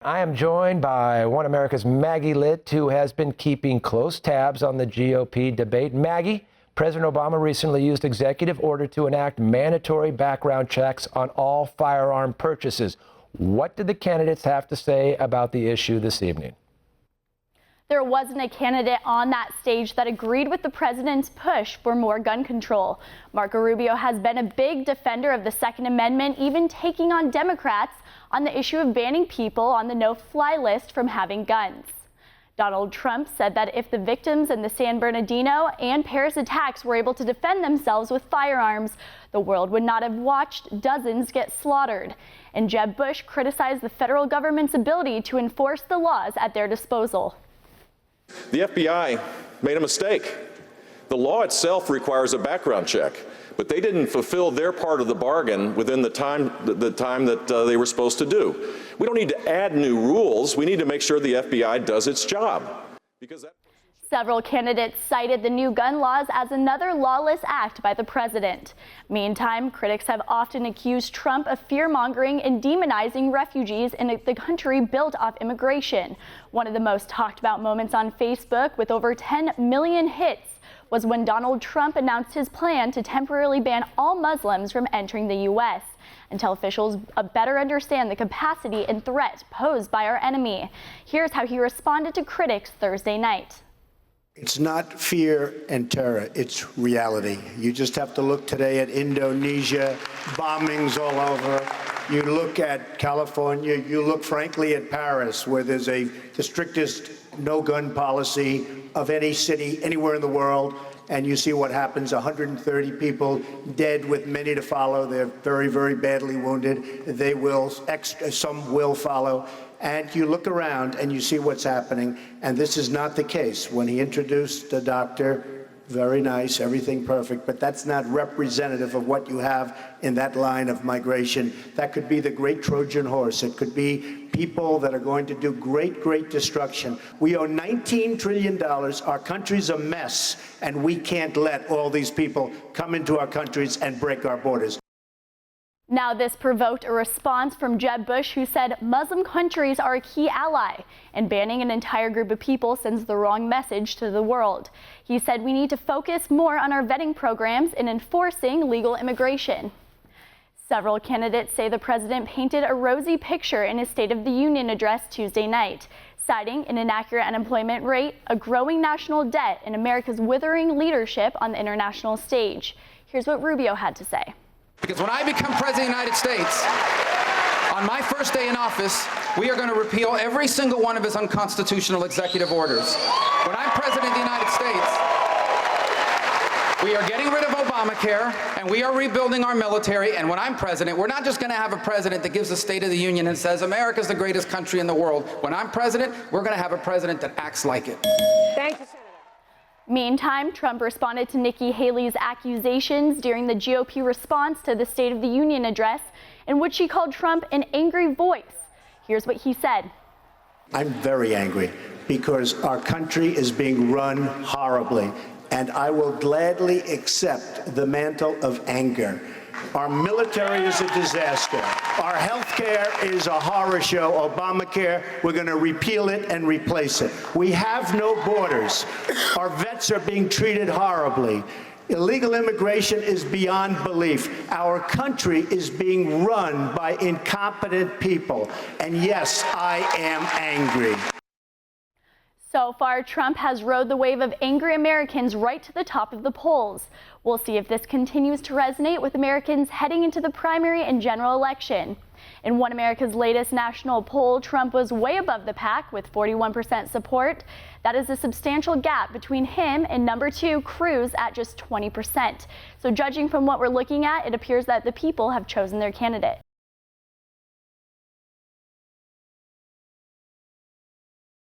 I am joined by One America's Maggie Litt, who has been keeping close tabs on the GOP debate. Maggie, President Obama recently used executive order to enact mandatory background checks on all firearm purchases. What did the candidates have to say about the issue this evening? There wasn't a candidate on that stage that agreed with the president's push for more gun control. Rubio has been a big defender of the Second Amendment, even taking on Democrats on the issue of banning people on the no-fly list from having guns. Donald Trump said that if the victims in the San Bernardino and Paris attacks were able to defend themselves with firearms, the world would not have watched dozens get slaughtered. And Jeb Bush criticized the federal government's ability to enforce the laws at their disposal. The FBI made a mistake. The law itself requires a background check, but they didn't fulfill their part of the bargain within the time that they were supposed to do. We don't need to add new rules. We need to make sure the FBI does its job. Several candidates cited the new gun laws as another lawless act by the president. Meantime, critics have often accused Trump of fear-mongering and demonizing refugees in the country built off immigration. One of the most talked about moments on Facebook, with over 10 million hits, was when Donald Trump announced his plan to temporarily ban all Muslims from entering the U.S. until officials better understand the capacity and threat posed by our enemy. Here's how he responded to critics Thursday night. It's not fear and terror, it's reality. You just have to look today at Indonesia, bombings all over. You look at California, you look frankly at Paris, where there's the strictest no-gun policy of any city anywhere in the world, and you see what happens, 130 people dead with many to follow. They're very, very badly wounded. They will, some will follow. And you look around and you see what's happening, and this is not the case. When he introduced the doctor, very nice, everything perfect, but that's not representative of what you have in that line of migration. That could be the great Trojan horse. It could be people that are going to do great, great destruction. We owe $19 trillion. Our country's a mess, and we can't let all these people come into our countries and break our borders. Now, this provoked a response from Jeb Bush, who said Muslim countries are a key ally, and banning an entire group of people sends the wrong message to the world. He said we need to focus more on our vetting programs and enforcing legal immigration. Several candidates say the president painted a rosy picture in his State of the Union address Tuesday night, citing an inaccurate unemployment rate, a growing national debt, and America's withering leadership on the international stage. Here's what Rubio had to say. Because when I become President of the United States, on my first day in office, we are going to repeal every single one of his unconstitutional executive orders. When I'm President of the United States, we are getting rid of Obamacare, and we are rebuilding our military. And when I'm president, we're not just going to have a president that gives a State of the Union and says America's the greatest country in the world. When I'm president, we're going to have a president that acts like it. Thank you, Senator. Meantime, Trump responded to Nikki Haley's accusations during the GOP response to the State of the Union address, in which she called Trump an angry voice. Here's what he said. I'm very angry because our country is being run horribly, and I will gladly accept the mantle of anger. Our military is a disaster. Our health care is a horror show. Obamacare, we're going to repeal it and replace it. We have no borders. Our vets are being treated horribly. Illegal immigration is beyond belief. Our country is being run by incompetent people. And yes, I am angry. So far, Trump has rode the wave of angry Americans right to the top of the polls. We'll see if this continues to resonate with Americans heading into the primary and general election. In One America's latest national poll, Trump was way above the pack with 41% support. That is a substantial gap between him and number 2, Cruz, at just 20%. So judging from what we're looking at, it appears that the people have chosen their candidate.